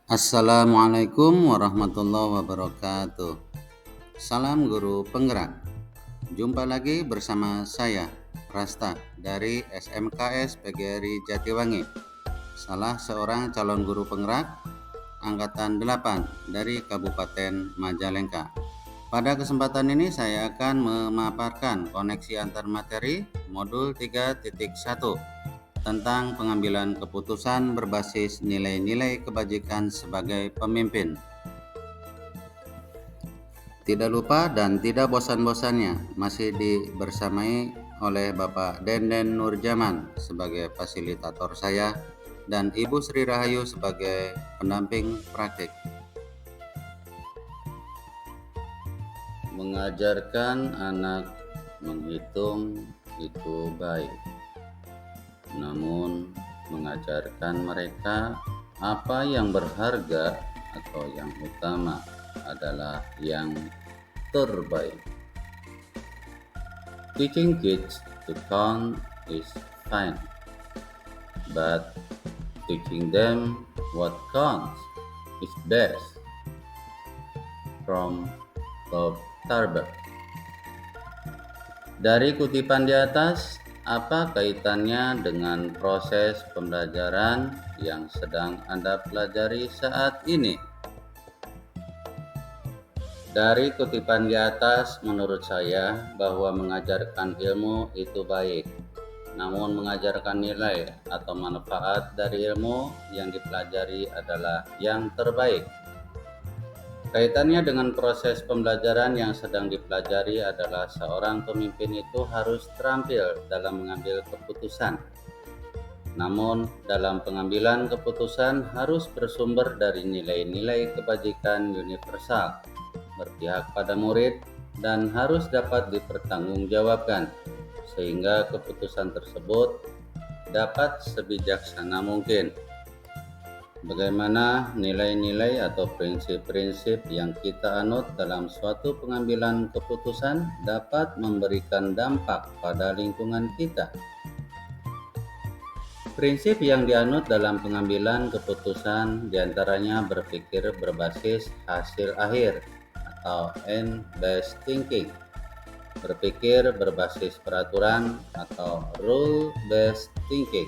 Assalamualaikum warahmatullahi wabarakatuh. Salam guru penggerak. Jumpa lagi bersama saya, Rasta, dari SMKS PGRI Jatiwangi, salah seorang calon guru penggerak Angkatan 8 dari Kabupaten Majalengka. Pada kesempatan ini saya akan memaparkan koneksi antar materi modul 3.1 tentang pengambilan keputusan berbasis nilai-nilai kebajikan sebagai pemimpin. Tidak lupa dan tidak bosan-bosannya masih dibersamai oleh Bapak Denden Nurjaman sebagai fasilitator saya dan Ibu Sri Rahayu sebagai pendamping praktik. Mengajarkan anak menghitung itu baik, namun mengajarkan mereka apa yang berharga atau yang utama adalah yang terbaik. Teaching kids to count is fine, but teaching them what counts is best. From Bob Tarber. Dari kutipan di atas, apa kaitannya dengan proses pembelajaran yang sedang Anda pelajari saat ini? Dari kutipan di atas, menurut saya bahwa mengajarkan ilmu itu baik, namun mengajarkan nilai atau manfaat dari ilmu yang dipelajari adalah yang terbaik. Kaitannya dengan proses pembelajaran yang sedang dipelajari adalah seorang pemimpin itu harus terampil dalam mengambil keputusan. Namun, dalam pengambilan keputusan harus bersumber dari nilai-nilai kebajikan universal, berpihak pada murid, dan harus dapat dipertanggungjawabkan, sehingga keputusan tersebut dapat sebijaksana mungkin. Bagaimana nilai-nilai atau prinsip-prinsip yang kita anut dalam suatu pengambilan keputusan dapat memberikan dampak pada lingkungan kita. Prinsip yang dianut dalam pengambilan keputusan diantaranya berpikir berbasis hasil akhir atau end-based thinking, berpikir berbasis peraturan atau rule-based thinking,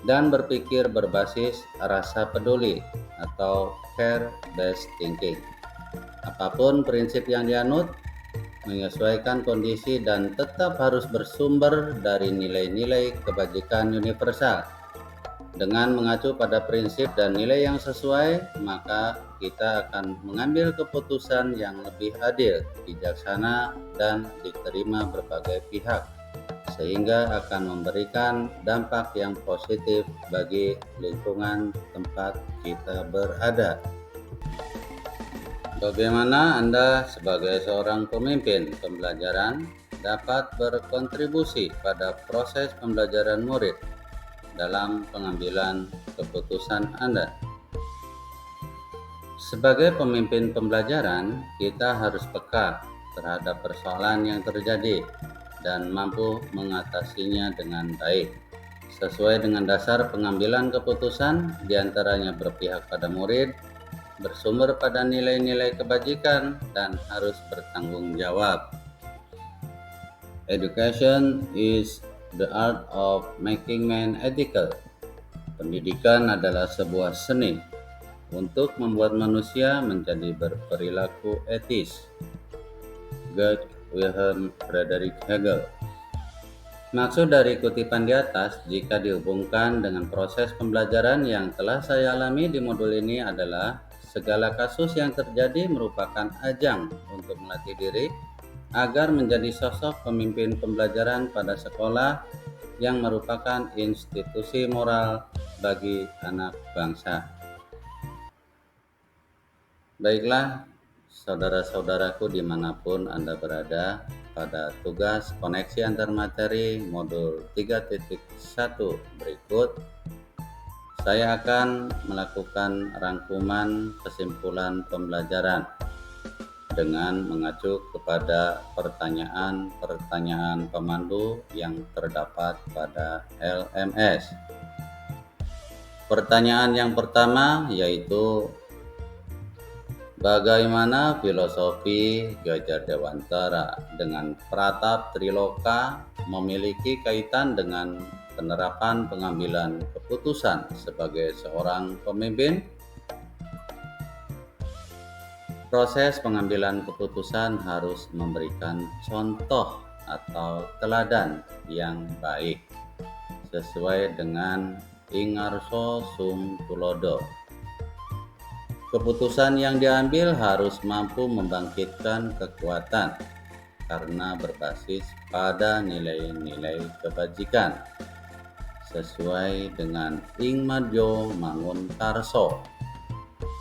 dan berpikir berbasis rasa peduli atau care-based thinking. Apapun prinsip yang dianut, menyesuaikan kondisi dan tetap harus bersumber dari nilai-nilai kebajikan universal. Dengan mengacu pada prinsip dan nilai yang sesuai, maka kita akan mengambil keputusan yang lebih adil, bijaksana, dan diterima berbagai pihak, sehingga akan memberikan dampak yang positif bagi lingkungan tempat kita berada. Bagaimana Anda sebagai seorang pemimpin pembelajaran dapat berkontribusi pada proses pembelajaran murid dalam pengambilan keputusan Anda? Sebagai pemimpin pembelajaran, kita harus peka terhadap persoalan yang terjadi dan mampu mengatasinya dengan baik. Sesuai dengan dasar pengambilan keputusan, diantaranya berpihak pada murid, bersumber pada nilai-nilai kebajikan, dan harus bertanggung jawab. Education is the art of making man ethical. Pendidikan adalah sebuah seni untuk membuat manusia menjadi berperilaku etis. Georg Wilhelm Friedrich Hegel. Maksud dari kutipan di atas jika dihubungkan dengan proses pembelajaran yang telah saya alami di modul ini adalah segala kasus yang terjadi merupakan ajang untuk melatih diri agar menjadi sosok pemimpin pembelajaran pada sekolah yang merupakan institusi moral bagi anak bangsa. Baiklah, saudara-saudaraku dimanapun Anda berada, pada tugas koneksi antar materi modul 3.1 berikut, saya akan melakukan rangkuman kesimpulan pembelajaran dengan mengacu kepada pertanyaan-pertanyaan pemandu yang terdapat pada LMS. Pertanyaan yang pertama yaitu bagaimana filosofi Gadjah Dewantara dengan Pratap Triloka memiliki kaitan dengan penerapan pengambilan keputusan sebagai seorang pemimpin? Proses pengambilan keputusan harus memberikan contoh atau teladan yang baik sesuai dengan Ingarso Sum Tulodo. Keputusan yang diambil harus mampu membangkitkan kekuatan karena berbasis pada nilai-nilai kebajikan sesuai dengan Ingmadjo Mangunkarso.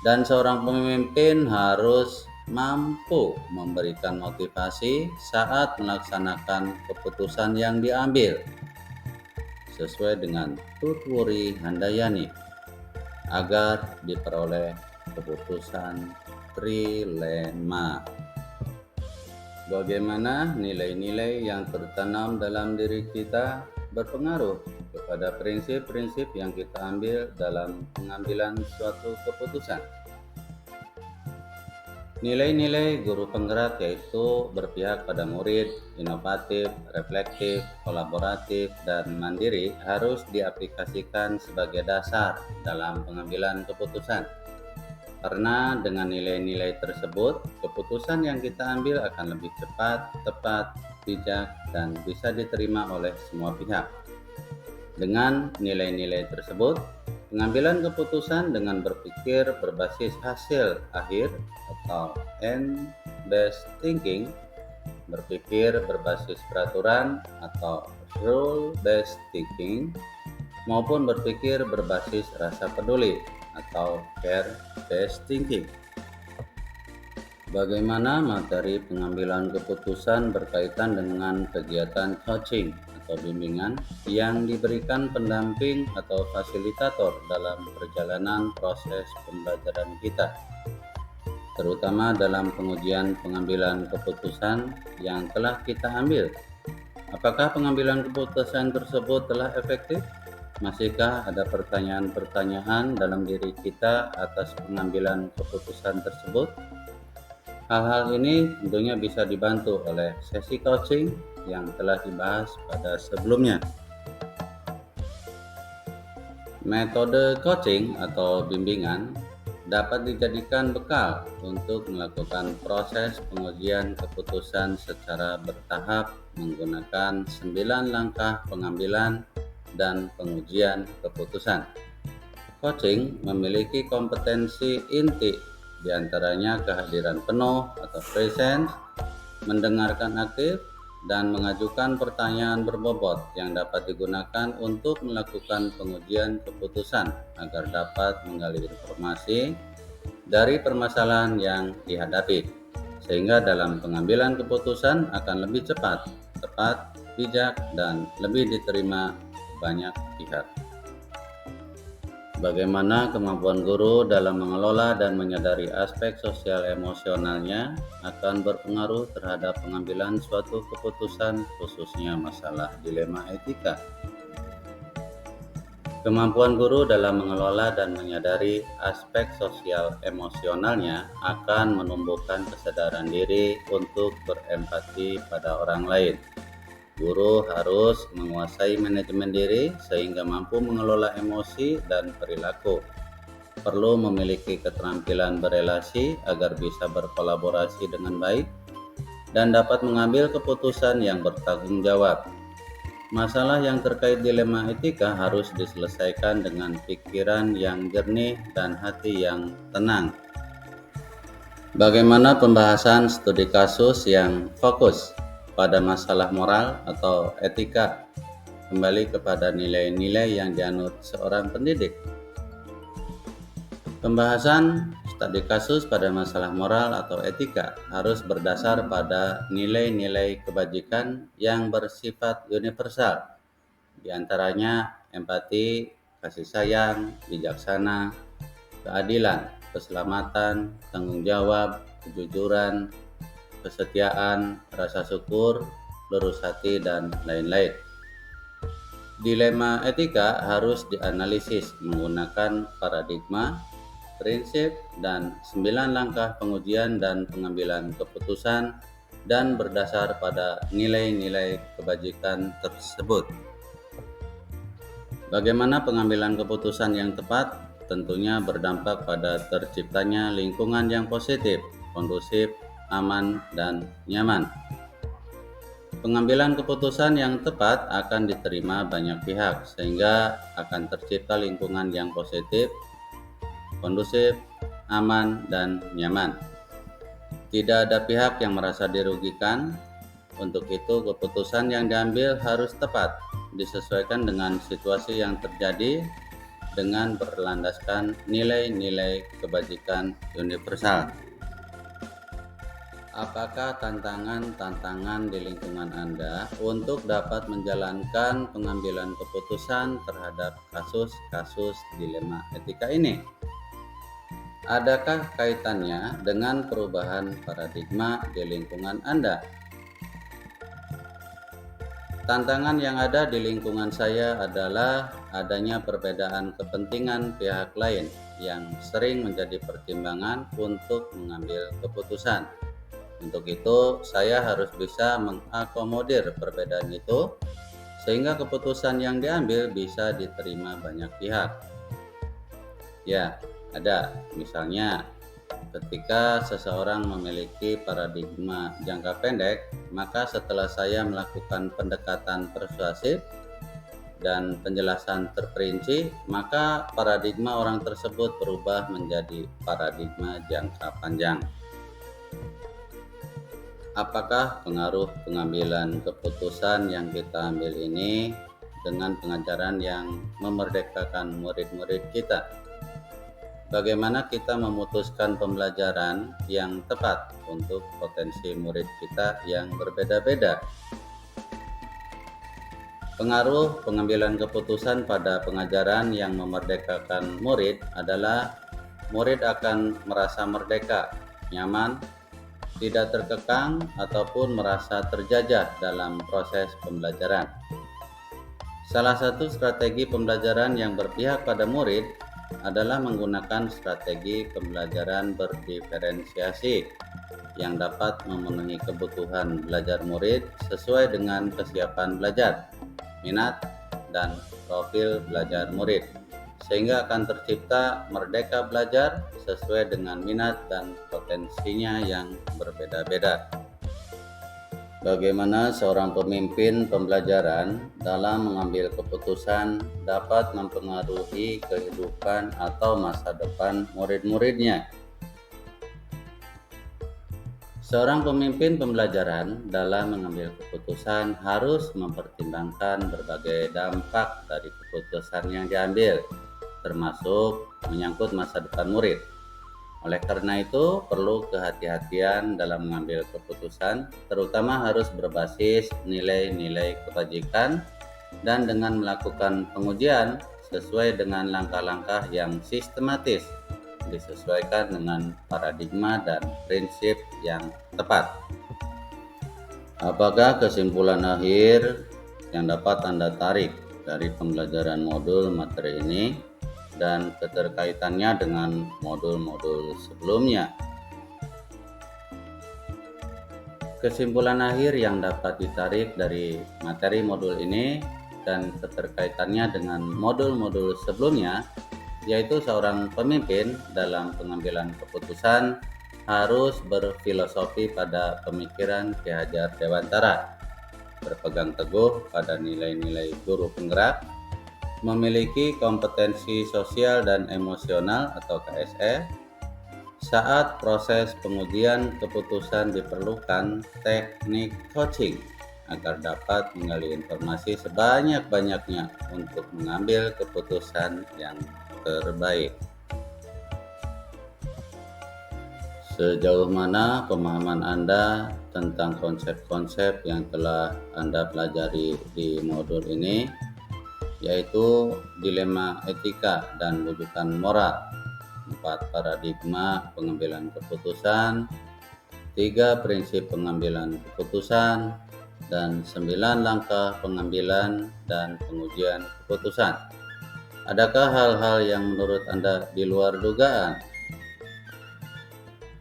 Dan seorang pemimpin harus mampu memberikan motivasi saat melaksanakan keputusan yang diambil sesuai dengan Tutwuri Handayani agar diperoleh keputusan trilema. Bagaimana nilai-nilai yang tertanam dalam diri kita berpengaruh kepada prinsip-prinsip yang kita ambil dalam pengambilan suatu keputusan. Nilai-nilai guru penggerak yaitu berpihak pada murid, inovatif, reflektif, kolaboratif, dan mandiri harus diaplikasikan sebagai dasar dalam pengambilan keputusan. Karena dengan nilai-nilai tersebut, keputusan yang kita ambil akan lebih cepat, tepat, bijak, dan bisa diterima oleh semua pihak. Dengan nilai-nilai tersebut, pengambilan keputusan dengan berpikir berbasis hasil akhir atau end-based thinking, berpikir berbasis peraturan atau rule-based thinking, maupun berpikir berbasis rasa peduli atau care-based thinking. Bagaimana materi pengambilan keputusan berkaitan dengan kegiatan coaching atau bimbingan yang diberikan pendamping atau fasilitator dalam perjalanan proses pembelajaran kita, terutama dalam pengujian pengambilan keputusan yang telah kita ambil. Apakah pengambilan keputusan tersebut telah efektif? Masihkah ada pertanyaan-pertanyaan dalam diri kita atas pengambilan keputusan tersebut? Hal-hal ini tentunya bisa dibantu oleh sesi coaching yang telah dibahas pada sebelumnya. Metode coaching atau bimbingan dapat dijadikan bekal untuk melakukan proses pengujian keputusan secara bertahap menggunakan 9 langkah pengambilan dan pengujian keputusan. Coaching memiliki kompetensi inti, diantaranya kehadiran penuh atau presence, mendengarkan aktif, dan mengajukan pertanyaan berbobot yang dapat digunakan untuk melakukan pengujian keputusan agar dapat menggali informasi dari permasalahan yang dihadapi, sehingga dalam pengambilan keputusan akan lebih cepat, tepat, bijak, dan lebih diterima banyak pihak. Bagaimana kemampuan guru dalam mengelola dan menyadari aspek sosial emosionalnya akan berpengaruh terhadap pengambilan suatu keputusan, khususnya masalah dilema etika. Kemampuan guru dalam mengelola dan menyadari aspek sosial emosionalnya akan menumbuhkan kesadaran diri untuk berempati pada orang lain. Guru harus menguasai manajemen diri sehingga mampu mengelola emosi dan perilaku. Perlu memiliki keterampilan berelasi agar bisa berkolaborasi dengan baik dan dapat mengambil keputusan yang bertanggung jawab. Masalah yang terkait dilema etika harus diselesaikan dengan pikiran yang jernih dan hati yang tenang. Bagaimana pembahasan studi kasus yang fokus pada masalah moral atau etika, kembali kepada nilai-nilai yang dianut seorang pendidik. Pembahasan studi kasus pada masalah moral atau etika harus berdasar pada nilai-nilai kebajikan yang bersifat universal, diantaranya empati, kasih sayang, bijaksana, keadilan, keselamatan, tanggung jawab, kejujuran, kesetiaan, rasa syukur, lurus hati, dan lain-lain. Dilema etika harus dianalisis menggunakan paradigma, prinsip, dan 9 langkah pengujian dan pengambilan keputusan dan berdasar pada nilai-nilai kebajikan tersebut. Bagaimana pengambilan keputusan yang tepat? Tentunya berdampak pada terciptanya lingkungan yang positif, kondusif, aman, dan nyaman. Pengambilan keputusan yang tepat akan diterima banyak pihak, sehingga akan tercipta lingkungan yang positif, kondusif, aman, dan nyaman. Tidak ada pihak yang merasa dirugikan. Untuk itu, keputusan yang diambil harus tepat, disesuaikan dengan situasi yang terjadi dengan berlandaskan nilai-nilai kebajikan universal. Apakah tantangan di lingkungan Anda untuk dapat menjalankan pengambilan keputusan terhadap kasus-kasus dilema etika ini? Adakah kaitannya dengan perubahan paradigma di lingkungan Anda? Tantangan yang ada di lingkungan saya adalah adanya perbedaan kepentingan pihak lain yang sering menjadi pertimbangan untuk mengambil keputusan. Untuk itu, saya harus bisa mengakomodir perbedaan itu sehingga keputusan yang diambil bisa diterima banyak pihak. Ya, ada. Misalnya, ketika seseorang memiliki paradigma jangka pendek, maka setelah saya melakukan pendekatan persuasif dan penjelasan terperinci, maka paradigma orang tersebut berubah menjadi paradigma jangka panjang. Apakah pengaruh pengambilan keputusan yang kita ambil ini dengan pengajaran yang memerdekakan murid-murid kita? Bagaimana kita memutuskan pembelajaran yang tepat untuk potensi murid kita yang berbeda-beda? Pengaruh pengambilan keputusan pada pengajaran yang memerdekakan murid adalah murid akan merasa merdeka, nyaman, tidak terkekang, ataupun merasa terjajah dalam proses pembelajaran. Salah satu strategi pembelajaran yang berpihak pada murid adalah menggunakan strategi pembelajaran berdiferensiasi yang dapat memenuhi kebutuhan belajar murid sesuai dengan kesiapan belajar, minat, dan profil belajar murid, sehingga akan tercipta merdeka belajar sesuai dengan minat dan potensinya yang berbeda-beda. Bagaimana seorang pemimpin pembelajaran dalam mengambil keputusan dapat mempengaruhi kehidupan atau masa depan murid-muridnya? Seorang pemimpin pembelajaran dalam mengambil keputusan harus mempertimbangkan berbagai dampak dari keputusan yang diambil, termasuk menyangkut masa depan murid. Oleh karena itu, perlu kehati-hatian dalam mengambil keputusan, terutama harus berbasis nilai-nilai kebajikan dan dengan melakukan pengujian sesuai dengan langkah-langkah yang sistematis, disesuaikan dengan paradigma dan prinsip yang tepat. Apakah kesimpulan akhir yang dapat Anda tarik dari pembelajaran modul materi ini dan keterkaitannya dengan modul-modul sebelumnya? Kesimpulan akhir yang dapat ditarik dari materi modul ini dan keterkaitannya dengan modul-modul sebelumnya, yaitu seorang pemimpin dalam pengambilan keputusan harus berfilosofi pada pemikiran Ki Hajar Dewantara, berpegang teguh pada nilai-nilai guru penggerak, memiliki kompetensi sosial dan emosional atau KSE. Saat proses pengujian keputusan diperlukan teknik coaching agar dapat menggali informasi sebanyak-banyaknya untuk mengambil keputusan yang terbaik. Sejauh mana pemahaman Anda tentang konsep-konsep yang telah Anda pelajari di modul ini, yaitu dilema etika dan wujudan moral, 4 paradigma pengambilan keputusan, 3 prinsip pengambilan keputusan, dan 9 langkah pengambilan dan pengujian keputusan. Adakah hal-hal yang menurut Anda di luar dugaan?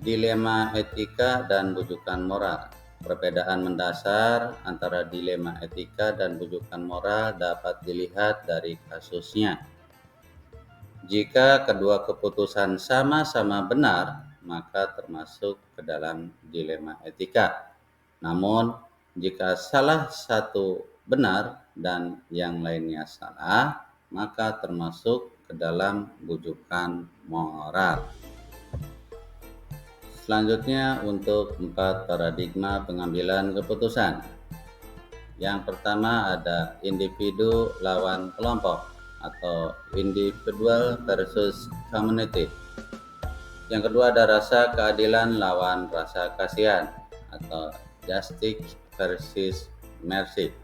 Dilema etika dan bujukan moral. Perbedaan mendasar antara dilema etika dan bujukan moral dapat dilihat dari kasusnya. Jika kedua keputusan sama-sama benar, maka termasuk ke dalam dilema etika. Namun, jika salah satu benar dan yang lainnya salah, maka termasuk ke dalam bujukan moral. Selanjutnya untuk 4 paradigma pengambilan keputusan. Yang pertama ada individu lawan kelompok atau individual versus community. Yang kedua ada rasa keadilan lawan rasa kasihan atau justice versus mercy.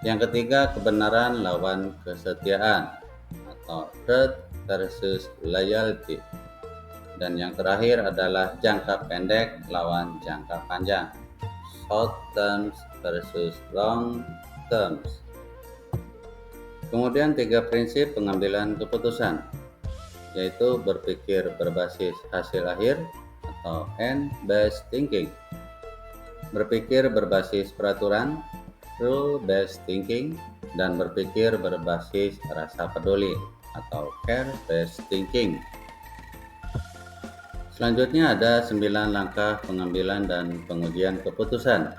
Yang ketiga kebenaran lawan kesetiaan atau truth versus loyalty. Dan yang terakhir adalah jangka pendek lawan jangka panjang, short terms versus long terms. Kemudian 3 prinsip pengambilan keputusan, yaitu berpikir berbasis hasil akhir atau end-based thinking, berpikir berbasis peraturan, rule-based thinking, dan berpikir berbasis rasa peduli atau care-based thinking. Selanjutnya ada 9 langkah pengambilan dan pengujian keputusan,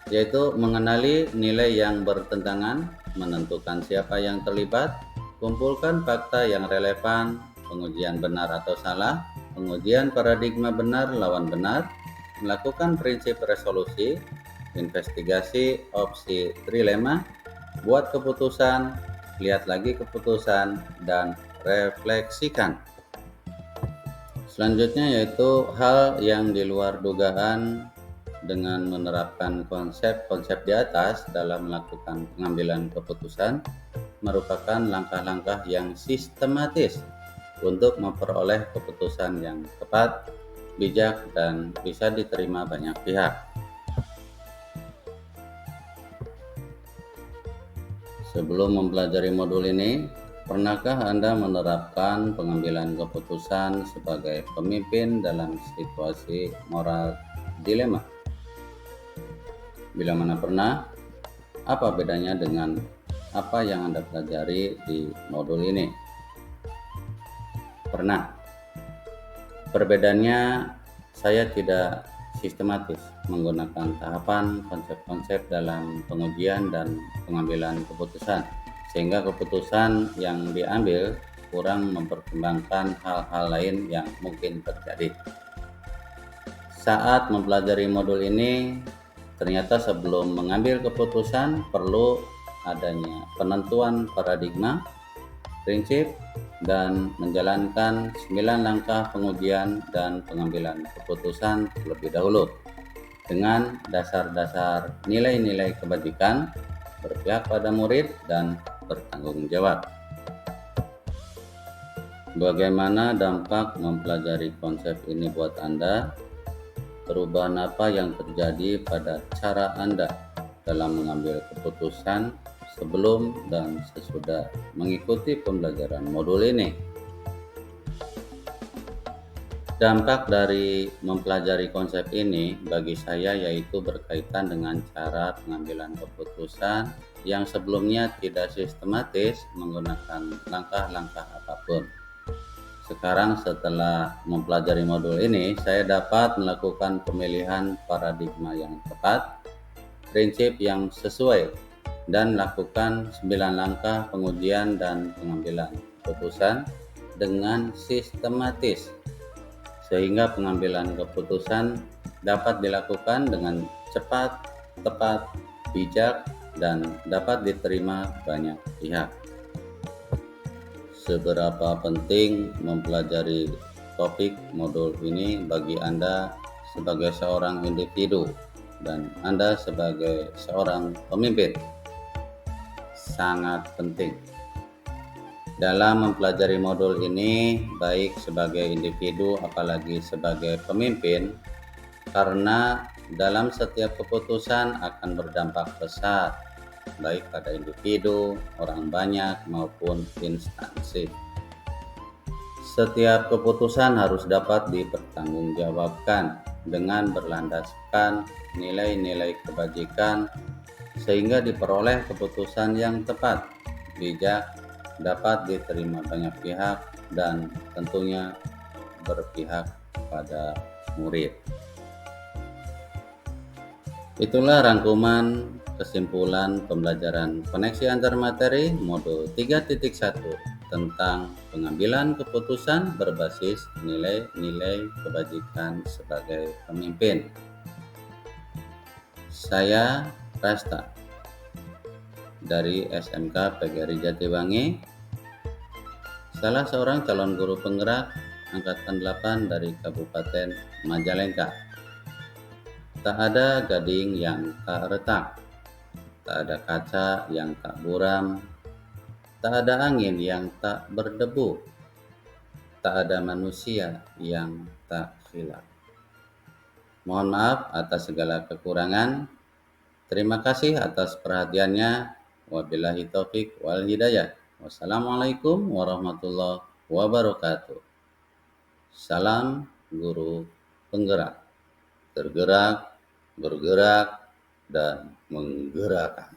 yaitu mengenali nilai yang bertentangan, menentukan siapa yang terlibat, kumpulkan fakta yang relevan, pengujian benar atau salah, pengujian paradigma benar lawan benar, melakukan prinsip resolusi, investigasi opsi trilema, buat keputusan, lihat lagi keputusan, dan refleksikan. Selanjutnya yaitu hal yang di luar dugaan. Dengan menerapkan konsep-konsep di atas dalam melakukan pengambilan keputusan merupakan langkah-langkah yang sistematis untuk memperoleh keputusan yang tepat, bijak, dan bisa diterima banyak pihak. Sebelum mempelajari modul ini, pernahkah Anda menerapkan pengambilan keputusan sebagai pemimpin dalam situasi moral dilema? Bila mana pernah, apa bedanya dengan apa yang Anda pelajari di modul ini? Pernah. Perbedaannya, saya tidak sistematis menggunakan tahapan konsep-konsep dalam pengujian dan pengambilan keputusan, sehingga keputusan yang diambil kurang mempertimbangkan hal-hal lain yang mungkin terjadi. Saat mempelajari modul ini, ternyata sebelum mengambil keputusan perlu adanya penentuan paradigma, prinsip, dan menjalankan 9 langkah pengujian dan pengambilan keputusan terlebih dahulu dengan dasar-dasar nilai-nilai kebajikan, berpihak pada murid, dan bertanggung jawab. Bagaimana dampak mempelajari konsep ini buat Anda? Perubahan apa yang terjadi pada cara Anda dalam mengambil keputusan sebelum dan sesudah mengikuti pembelajaran modul ini? Dampak dari mempelajari konsep ini bagi saya yaitu berkaitan dengan cara pengambilan keputusan yang sebelumnya tidak sistematis menggunakan langkah-langkah apapun. Sekarang setelah mempelajari modul ini, saya dapat melakukan pemilihan paradigma yang tepat, prinsip yang sesuai, dan melakukan 9 langkah pengujian dan pengambilan keputusan dengan sistematis, sehingga pengambilan keputusan dapat dilakukan dengan cepat, tepat, bijak, dan dapat diterima banyak pihak. Seberapa penting mempelajari topik modul ini bagi Anda sebagai seorang individu dan Anda sebagai seorang pemimpin? Sangat penting. Dalam mempelajari modul ini, baik sebagai individu apalagi sebagai pemimpin, karena dalam setiap keputusan akan berdampak besar, baik pada individu, orang banyak, maupun instansi. Setiap keputusan harus dapat dipertanggungjawabkan dengan berlandaskan nilai-nilai kebajikan sehingga diperoleh keputusan yang tepat, bijak, dapat diterima banyak pihak, dan tentunya berpihak pada murid. Itulah rangkuman kesimpulan pembelajaran koneksi antar materi modul 3.1 tentang pengambilan keputusan berbasis nilai-nilai kebajikan sebagai pemimpin. Saya Rasta dari SMK PGRI Jatiwangi, salah seorang calon guru penggerak Angkatan 8 dari Kabupaten Majalengka. Tak ada gading yang tak retak, tak ada kaca yang tak buram, tak ada angin yang tak berdebu, tak ada manusia yang tak hilaf. Mohon maaf atas segala kekurangan. Terima kasih atas perhatiannya. Wabillahi taufik wal hidayah. Wassalamualaikum warahmatullahi wabarakatuh. Salam guru penggerak. Tergerak, bergerak, dan menggerakkan.